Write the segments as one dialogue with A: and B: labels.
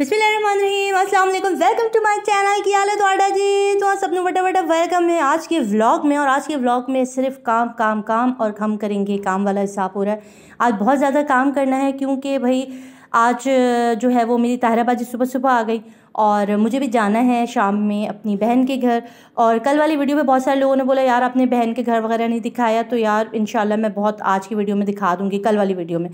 A: बिस्मिल्लाहिर्रहमानिर्रहीम, अस्सलाम वालेकुम, वेलकम टू माय चैनल। की हाल है ਤੁਹਾਡਾ जी? तो सबने बड़ा बड़ा वेलकम है आज के व्लॉग में। और आज के व्लॉग में सिर्फ काम काम काम और हम करेंगे काम वाला हिसाब हो रहा है। आज बहुत ज़्यादा काम करना है क्योंकि भाई आज जो है वो मेरी ताहराबाजी सुबह सुबह आ गई और मुझे भी जाना है शाम में अपनी बहन के घर। और कल वाली वीडियो में बहुत सारे लोगों ने बोला यार आपने बहन के घर वगैरह नहीं दिखाया, तो यार इंशाल्लाह मैं बहुत आज की वीडियो में दिखा दूँगी, कल वाली वीडियो में।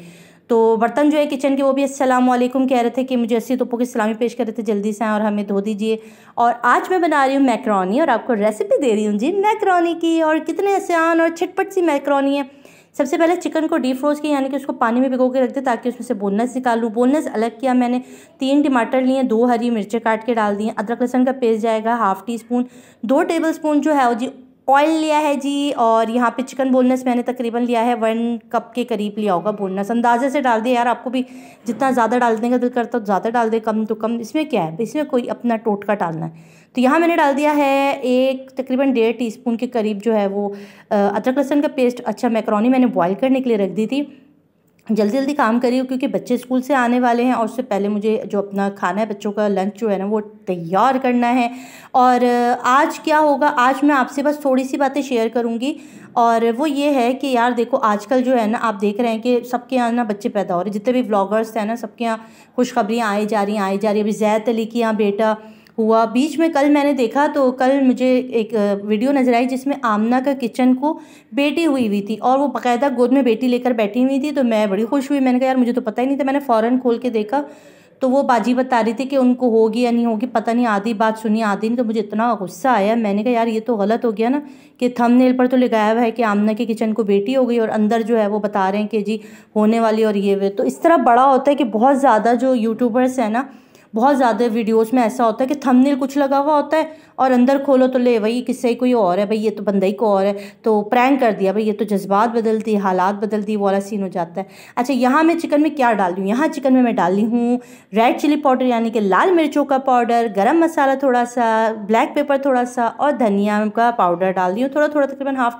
A: तो बर्तन जो है किचन के वो भी अस्सलाम वालेकुम कह रहे थे कि मुझे 80 तोपों की सलामी पेश कर रहे थे, जल्दी से आएँ और हमें धो दीजिए। और आज मैं बना रही हूँ मैकरोनी और आपको रेसिपी दे रही हूँ जी मैकरोनी की। और कितने आसान और झटपट सी मैकरोनी है। सबसे पहले चिकन को डीप फ्रोज किया, यानी कि उसको पानी में भिगो के रख दे ताकि उसमें से बोनस निकाल लूँ। बोनस अलग किया मैंने। 3 टमाटर लिए, 2 हरी मिर्चें काट के डाल दिए। अदरक लहसुन का पेस्ट जाएगा half tea spoon. 2 table spoon जो है वो जी ऑयल लिया है जी। और यहाँ पे चिकन बोनलेस मैंने तकरीबन लिया है 1 कप के करीब लिया होगा बोनलेस। अंदाजे से डाल दिया यार, आपको भी जितना ज़्यादा डालने का दिल करता तो ज़्यादा डाल दे, कम तो कम। इसमें क्या है, इसमें कोई अपना टोटका डालना है। तो यहाँ मैंने डाल दिया है एक तकरीबन 1.5 टीस्पून के करीब जो है वो अदरक लहसुन का पेस्ट। अच्छा, मैकरोनी मैंने बॉयल करने के लिए रख दी थी। जल्दी जल्दी काम करी हूँ क्योंकि बच्चे स्कूल से आने वाले हैं और उससे पहले मुझे जो अपना खाना है बच्चों का लंच जो है ना वो तैयार करना है। और आज क्या होगा, आज मैं आपसे बस थोड़ी सी बातें शेयर करूँगी। और वो ये है कि यार देखो आजकल जो है ना आप देख रहे हैं कि सबके यहाँ ना बच्चे पैदा हो रहे हैं। जितने भी व्लॉगर्स हैं ना सबके यहाँ खुशखबरियाँ आई जा रही हैं। अभी ज़ैद अली के यहाँ बेटा हुआ बीच में, कल मैंने देखा तो कल मुझे एक वीडियो नज़र आई जिसमें आमना का किचन को बेटी हुई थी और वो बाकायदा गोद में बेटी लेकर बैठी हुई थी। तो मैं बड़ी खुश हुई, मैंने कहा यार मुझे तो पता ही नहीं था। मैंने फ़ौरन खोल के देखा तो वो बाजी बता रही थी कि उनको होगी या नहीं होगी पता नहीं, आधी बात सुनी आधी नहीं। तो मुझे इतना गुस्सा आया, मैंने कहा यार ये तो गलत हो गया ना कि थंबनेल पर तो लगाया हुआ है कि आमना के किचन को बेटी हो गई और अंदर जो है वो बता रहे हैं कि जी होने वाली और ये वे। तो इस तरह बड़ा होता है कि बहुत ज़्यादा जो यूट्यूबर्स हैं ना, बहुत ज़्यादा वीडियोस में ऐसा होता है कि थंबनेल कुछ लगा हुआ होता है और अंदर खोलो तो ले वही किस्से कोई और है, भाई ये तो बंदा ही को और है, तो प्रैंक कर दिया भाई, ये तो जज्बात बदलती हालात बदलती वो वाला सीन हो जाता है। अच्छा, यहाँ मैं चिकन में क्या डाल रही हूँ, यहाँ चिकन में मैं डाल रही हूँ रेड चिली पाउडर यानी कि लाल मिर्चों का पाउडर, गरम मसाला थोड़ा सा, ब्लैक पेपर थोड़ा सा और धनिया का पाउडर डाल रही हूँ थोड़ा थोड़ा, तकरीबन हाफ़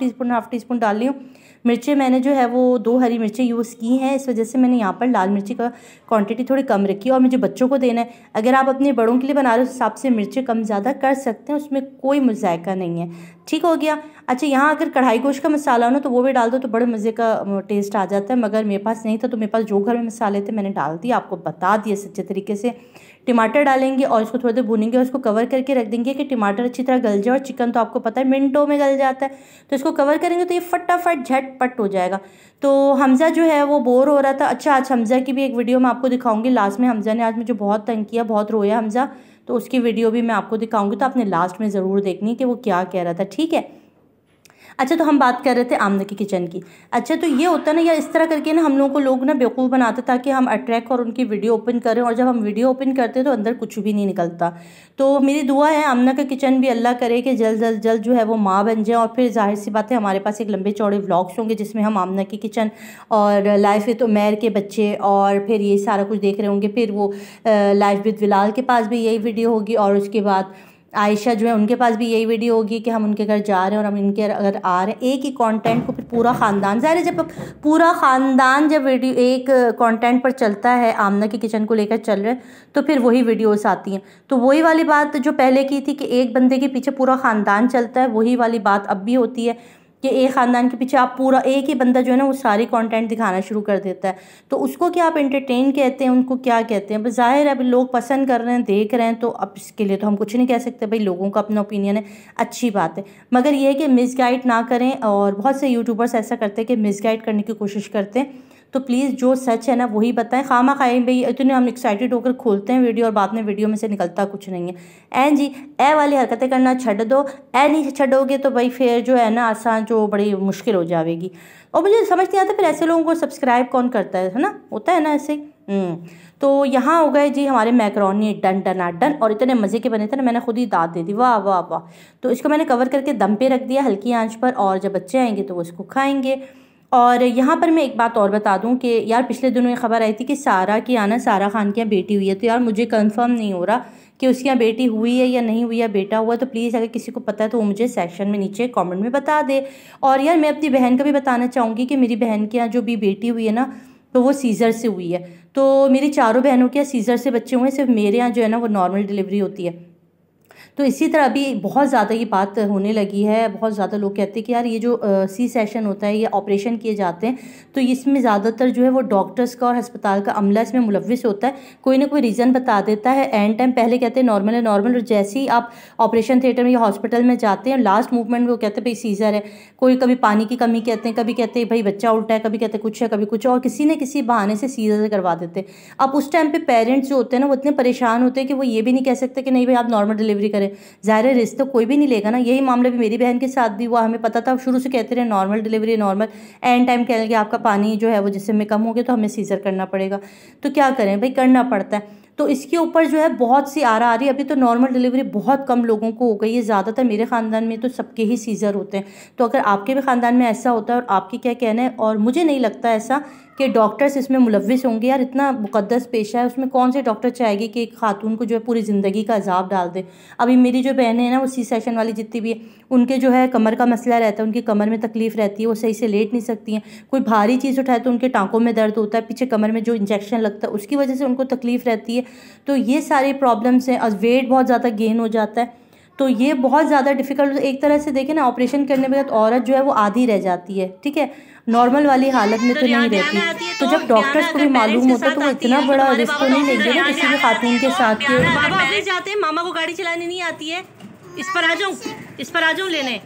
A: टी स्पून डाल रही हूँ। मिर्चें मैंने जो है वो 2 हरी मिर्चें यूज़ की हैं, इस वजह से मैंने यहाँ पर लाल मिर्ची का क्वांटिटी थोड़ी कम रखी है। और मुझे बच्चों को देना है, अगर आप अपने बड़ों के लिए बना रहे हो उस हिसाब से मिर्चें कम ज़्यादा कर सकते हैं, उसमें कोई मुज़ायका नहीं है। ठीक हो गया। अच्छा, यहाँ अगर कढ़ाई गोश्त का मसाला हो ना तो वो भी डाल दो तो बड़े मज़े का टेस्ट आ जाता है, मगर मेरे पास नहीं था तो मेरे पास जो घर में मसाले थे मैंने डाल दिया, आपको बता दिया सच्चे तरीके से। टमाटर डालेंगे और इसको थोड़ी देर भूनेंगे और इसको कवर करके रख देंगे कि टमाटर अच्छी तरह गल जाए। और चिकन तो आपको पता है मिनटों में गल जाता है, तो इसको कवर करेंगे तो ये फटाफट झटपट हो जाएगा। तो हमज़ा जो है वो बोर हो रहा था। अच्छा, आज हमज़ा की भी एक वीडियो मैं आपको दिखाऊंगी लास्ट में। हमज़ा ने आज मुझे बहुत तंग किया, बहुत रोया हमज़ा, तो उसकी वीडियो भी मैं आपको दिखाऊंगी, तो आपने लास्ट में ज़रूर देखनी कि वो क्या कह रहा था। ठीक है। अच्छा, तो हम बात कर रहे थे आमना की किचन की। अच्छा, तो ये होता ना यार इस तरह करके ना हम लोगों को लोग ना बेवकूफ़ बनाते ताकि हम अट्रैक्ट और उनकी वीडियो ओपन करें, और जब हम वीडियो ओपन करते हैं तो अंदर कुछ भी नहीं निकलता। तो मेरी दुआ है आमना का किचन भी अल्लाह करे कि जल्द जो है वो माँ बन जाए और फिर जाहिर सी बात है हमारे पास एक लंबे चौड़े व्लॉग्स होंगे जिसमें हम आमना की किचन और लाइफ विद उमैर के बच्चे और फिर ये सारा कुछ देख रहे होंगे। फिर वो लाइफ विद बिलाल के पास भी यही वीडियो होगी और उसके बाद आयशा जो है उनके पास भी यही वीडियो होगी कि हम उनके घर जा रहे हैं और हम इनके अगर आ रहे हैं। एक ही कंटेंट को फिर पूरा ख़ानदान, ज़ाहिर है जब पूरा ख़ानदान जब वीडियो एक कंटेंट पर चलता है, आमना की किचन को लेकर चल रहे हैं, तो फिर वही वीडियोस आती हैं। तो वही वाली बात जो पहले की थी कि एक बंदे के पीछे पूरा ख़ानदान चलता है, वही वाली बात अब भी होती है कि एक ख़ानदान के पीछे आप पूरा एक ही बंदा जो है ना वो सारी कंटेंट दिखाना शुरू कर देता है। तो उसको क्या आप एंटरटेन कहते हैं, उनको क्या कहते हैं? बस ज़ाहिर है अब लोग पसंद कर रहे हैं, देख रहे हैं, तो अब इसके लिए तो हम कुछ नहीं कह सकते, भाई लोगों का अपना ओपिनियन है, अच्छी बात है। मगर यह है कि मिसगाइड ना करें, और बहुत से यूट्यूबर्स ऐसा करते हैं कि मिसगाइड करने की कोशिश करते हैं। तो प्लीज़ जो सच है ना वही बताएं। खामा खाएं भाई, इतने हम एक्साइटेड होकर खोलते हैं वीडियो और बाद में वीडियो में से निकलता कुछ नहीं है। जी ए वाली हरकतें करना छड़ दो, ए नहीं छोड़ोगे तो भाई फिर जो है ना आसान जो बड़ी मुश्किल हो जाएगी। और मुझे समझ नहीं आता फिर ऐसे लोगों को सब्सक्राइब कौन करता है ना, होता है ना ऐसे। तो यहाँ हो गए जी हमारे मैकरोनी डन डना डन, और इतने मज़े के बने थे ना, मैंने खुद ही दाद दे दी, वाह वाह वाह। तो इसको मैंने कवर करके दम पे रख दिया हल्की आंच पर, और जब बच्चे आएंगे तो वो इसको खाएंगे। और यहाँ पर मैं एक बात और बता दूँ कि यार पिछले दिनों ये खबर आई थी कि सारा की आना सारा खान की यहाँ बेटी हुई है। तो यार मुझे कंफर्म नहीं हो रहा कि उसकी यहाँ बेटी हुई है या नहीं हुई है, बेटा हुआ। तो प्लीज़ अगर किसी को पता है तो वो मुझे सेक्शन में नीचे कमेंट में बता दे। और यार मैं अपनी बहन का भी बताना चाहूँगी कि मेरी बहन के यहाँ जो भी बेटी हुई है ना, तो वो सीज़र से हुई है। तो मेरी चारों बहनों के यहाँ सीज़र से बच्चे हुए हैं, सिर्फ मेरे यहाँ जो है ना वो नॉर्मल डिलीवरी होती है। तो इसी तरह अभी बहुत ज़्यादा ये बात होने लगी है, बहुत ज़्यादा लोग कहते हैं कि यार ये जो सी सेशन होता है, ये ऑपरेशन किए जाते हैं, तो इसमें ज़्यादातर जो है वो डॉक्टर्स का और अस्पताल का अमला इसमें मुलव्विस होता है। कोई ना कोई रीज़न बता देता है, एंड टाइम पहले कहते हैं नॉर्मल है नॉर्मल, और जैसे ही आप ऑपरेशन थिएटर में या हॉस्पिटल में जाते हैं लास्ट मूवमेंट में वो कहते हैं भाई सीज़र है। कोई कभी पानी की कमी कहते हैं, कभी कहते हैं भाई बच्चा उल्टा है, कभी कहते हैं कुछ है, कभी कुछ, और किसी न किसी बहाने से सीज़र करवा देते हैं। अब उस टाइम पर पेरेंट्स जो होते हैं ना वो इतने परेशान होते हैं कि वो ये भी नहीं कह सकते कि नहीं भाई आप नॉर्मल डिलीवरी करें, ज़ाहिर तो कोई भी नहीं लेगा ना। यही मामला भी मेरी बहन के साथ भी हुआ, हमें पता था, शुरू से कहते रहे normal delivery normal, and time कह लगे आपका पानी जो है वो जिसम में कम हो गया तो हमें सीज़र करना पड़ेगा। तो क्या करें भाई, करना पड़ता है। तो इसके ऊपर जो है बहुत सी आ रही है। अभी तो नॉर्मल डिलीवरी बहुत कम लोगों को हो गई है, ज़्यादातर मेरे ख़ानदान में तो सबके ही सीज़र होते हैं। तो अगर आपके भी ख़ानदान में ऐसा होता है और आपकी क्या कहना है, और मुझे नहीं लगता ऐसा कि डॉक्टर्स इसमें मुलव्विस होंगे। यार इतना मुक़द्दस पेशा है, उसमें कौन से डॉक्टर चाहेगी कि एक खातून को जो है पूरी ज़िंदगी का अजाब डाल दे। अभी मेरी जो बहनें हैं ना वो सी सेशन वाली जितनी भी है, उनके जो है कमर का मसला रहता है, उनकी कमर में तकलीफ़ रहती है, वो सही से लेट नहीं सकती हैं। कोई भारी चीज़ उठाए तो उनके टाँकों में दर्द होता है, पीछे कमर में जो इंजेक्शन लगता है उसकी वजह से उनको तकलीफ़ रहती है। तो ये सारी प्रॉब्लम्स हैं। और वेट बहुत ज़्यादा गेन हो जाता है, तो ये बहुत ज़्यादा डिफ़िकल्ट। एक तरह से देखें ना, ऑपरेशन करने के बाद औरत जो है वो आधी रह जाती है, ठीक है, नॉर्मल वाली हालत में तो नहीं रहती। तो जब डॉक्टर्स को भी मालूम होता है तो वो इतना बड़ा रिस्क तो नहीं लेंगे ना किसी भी खातून के साथ के।
B: बाबा ऑफिस जाते हैं, मामा को गाड़ी चलानी नहीं आती है, इस पर आ जाऊँ, इस पर आ जाऊँ लेने।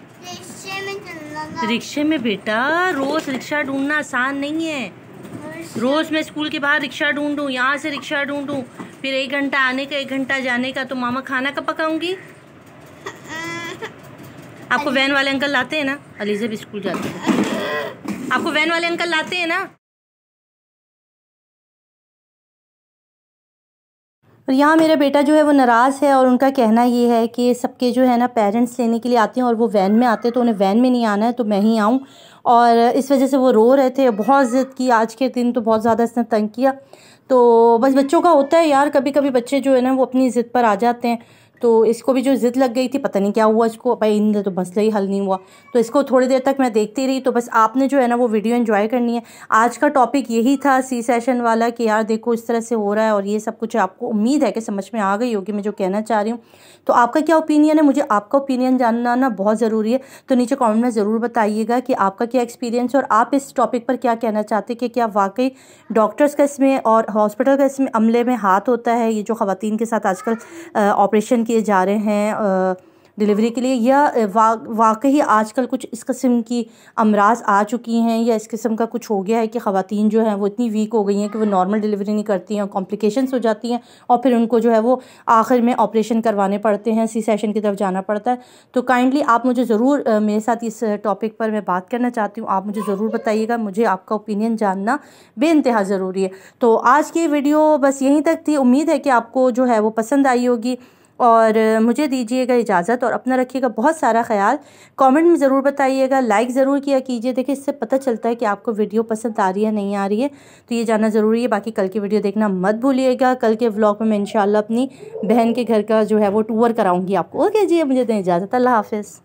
B: रिक्शे में बेटा रोज़ रिक्शा ढूंढना आसान नहीं है। रोज़ मैं स्कूल के बाहर रिक्शा ढूंढूँ, यहाँ से रिक्शा ढूंढूँ, फिर 1 घंटा आने का 1 घंटा जाने का, तो मामा खाना कब पकाऊंगी? आपको वैन वाले अंकल लाते हैं ना, अलीज़ा भी स्कूल जाती है, आपको वैन वाले अंकल लाते हैं ना।
A: और यहाँ मेरा बेटा जो है वो नाराज़ है, और उनका कहना ये है कि सबके जो है ना पेरेंट्स लेने के लिए आते हैं और वो वैन में आते हैं, तो उन्हें वैन में नहीं आना है, तो मैं ही आऊँ। और इस वजह से वो रो रहे थे, बहुत ज़िद की आज के दिन, तो बहुत ज़्यादा इसने तंग किया। तो बस बच्चों का होता है यार, कभी कभी बच्चे जो है ना वो अपनी ज़िद पर आ जाते हैं। तो इसको भी जो ज़िद लग गई थी, पता नहीं क्या हुआ इसको, भाई इन तो मसला ही हल नहीं हुआ। तो इसको थोड़ी देर तक मैं देखती रही। तो बस आपने जो है ना वो वीडियो एंजॉय करनी है। आज का टॉपिक यही था सी सेशन वाला, कि यार देखो इस तरह से हो रहा है और ये सब कुछ आपको उम्मीद है कि समझ में आ गई होगी मैं जो कहना चाह रही हूँ। तो आपका क्या ओपिनियन है, मुझे आपका ओपिनियन जानना ना बहुत ज़रूरी है। तो नीचे कमेंट में ज़रूर बताइएगा कि आपका क्या एक्सपीरियंस, और आप इस टॉपिक पर क्या कहना चाहते हैं कि क्या वाकई डॉक्टर्स का इसमें और हॉस्पिटल का इसमें अमले में हाथ होता है, ये जो ख़वातीन के साथ आजकल ऑपरेशन किए जा रहे हैं डिलीवरी के लिए, या वाकई आजकल कुछ इस किस्म की अमराज आ चुकी हैं, या इस किस्म का कुछ हो गया है कि ख़वातीन जो हैं वो इतनी वीक हो गई हैं कि वो नॉर्मल डिलीवरी नहीं करती हैं, कॉम्प्लिकेशंस हो जाती हैं और फिर उनको जो है वो आखिर में ऑपरेशन करवाने पड़ते हैं, सी सेशन की तरफ जाना पड़ता है। तो काइंडली आप मुझे ज़रूर, मेरे साथ इस टॉपिक पर मैं बात करना चाहती हूँ, आप मुझे ज़रूर बताइएगा, मुझे आपका ओपिनियन जानना बेइंतहा ज़रूरी है। तो आज की वीडियो बस यहीं तक थी, उम्मीद है कि आपको जो है वो पसंद आई होगी, और मुझे दीजिएगा इजाज़त, और अपना रखिएगा बहुत सारा ख्याल। कमेंट में ज़रूर बताइएगा, लाइक ज़रूर किया कीजिए। देखिए इससे पता चलता है कि आपको वीडियो पसंद आ रही है नहीं आ रही है, तो ये जानना ज़रूरी है। बाकी कल की वीडियो देखना मत भूलिएगा। कल के व्लॉग में मैं इंशाल्लाह अपनी बहन के घर का जो है वो टूर कराऊँगी आपको। ओके जी, मुझे दें इजाज़त, अल्लाह हाफ़िज़।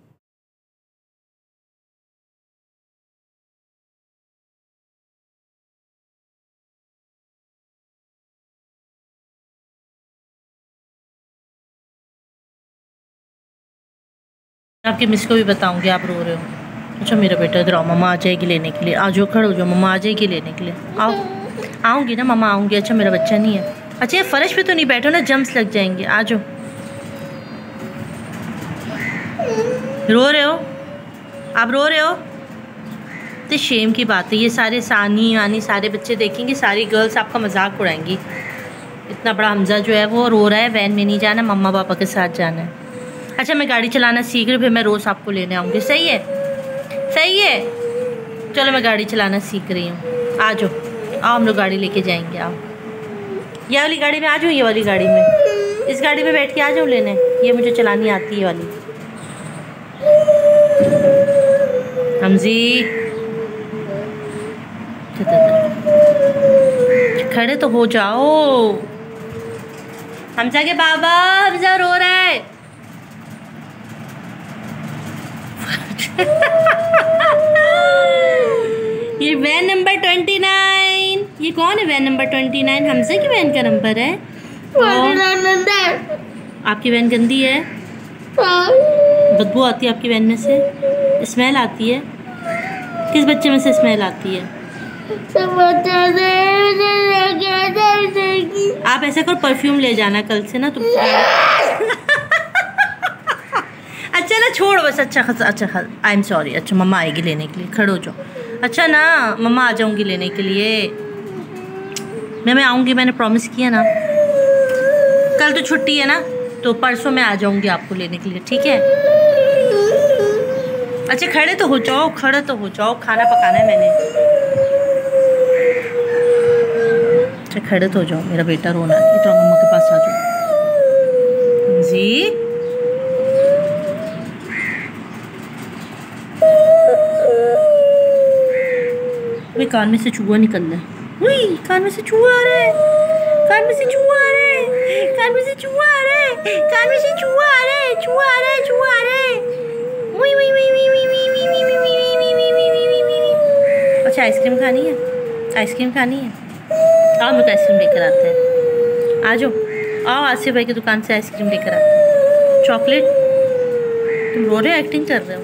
B: आपके मिस को भी बताऊंगी आप रो रहे हो। अच्छा मेरा बेटा इधर आओ, मम्मा आ जाएगी लेने के लिए, आ जाओ, खड़े हो जाओ, मम्मा आ जाएगी लेने के लिए, आओ। आऊँगी ना मम्मा, आऊँगी। अच्छा मेरा बच्चा नहीं है, अच्छा ये फ़र्श पे तो नहीं बैठो ना, जम्स लग जाएंगे, आ जाओ। रो रहे हो आप, रो रहे हो तो शेम की बात है। ये सारे सानी वानी सारे बच्चे देखेंगे, सारी गर्ल्स आपका मजाक उड़ाएंगी। इतना बड़ा हमजा जो है वो रो रहा है, वैन में नहीं जाना, मम्मा पापा के साथ जाना है। अच्छा मैं गाड़ी चलाना सीख रही, फिर मैं रोज़ आपको लेने आऊँगी, सही है? सही है, चलो मैं गाड़ी चलाना सीख रही हूँ, आ जाओ, आओ हम लोग गाड़ी लेके जाएंगे, आओ। ये वाली गाड़ी में आ जाओ, ये वाली गाड़ी में, इस गाड़ी में बैठ के आ जाओ लेने, ये मुझे चलानी आती है वाली। हमजी खड़े तो हो जाओ। हमजा के बाबा, हमजा रो रहा है। ये वैन नंबर 29। ये कौन है वैन नंबर 29? हमजा की वैन का नंबर है। आपकी वैन गंदी है, बदबू आती है आपकी वैन में से, स्मेल आती है। किस बच्चे में से स्मेल आती है? आप ऐसा करो, परफ्यूम ले जाना कल से ना। तुम अच्छा ना, छोड़ बस। अच्छा आई एम सॉरी। अच्छा मम्मा आएगी लेने के लिए, खड़े हो जाओ। अच्छा ना, मम्मा आ जाऊंगी लेने के लिए। मैं आऊँगी, मैंने प्रॉमिस किया ना। कल तो छुट्टी है ना, तो परसों मैं आ जाऊँगी आपको लेने के लिए, ठीक है? अच्छा खड़े तो हो जाओ, खड़े तो हो जाओ, खाना पकाना है मैंने। अच्छा खड़े तो हो जाओ, मेरा बेटा रोना है, तो मम्मा के पास आ जाओ जी। वे कान में से चूहा निकल रहा है। वही कान में से चूहा आ रहा है, कान में से चूहा आ रहा है, कान में से चूहा आ रहा है, कान में से चूहा आ रहा है, चूहा आ रहा है, चूहा आ रहा है। वही वही वही वही वही वही वही वही वही वही वही। अच्छा आइसक्रीम खानी है? आइसक्रीम खानी है? आओ मैं तो आइसक्रीम लेकर आते हैं। आ जाओ, आओ आसिफ भाई की दुकान से आइसक्रीम लेकर आते हैं। चॉकलेट? तुम रो रहे हो, एक्टिंग कर रहे हो?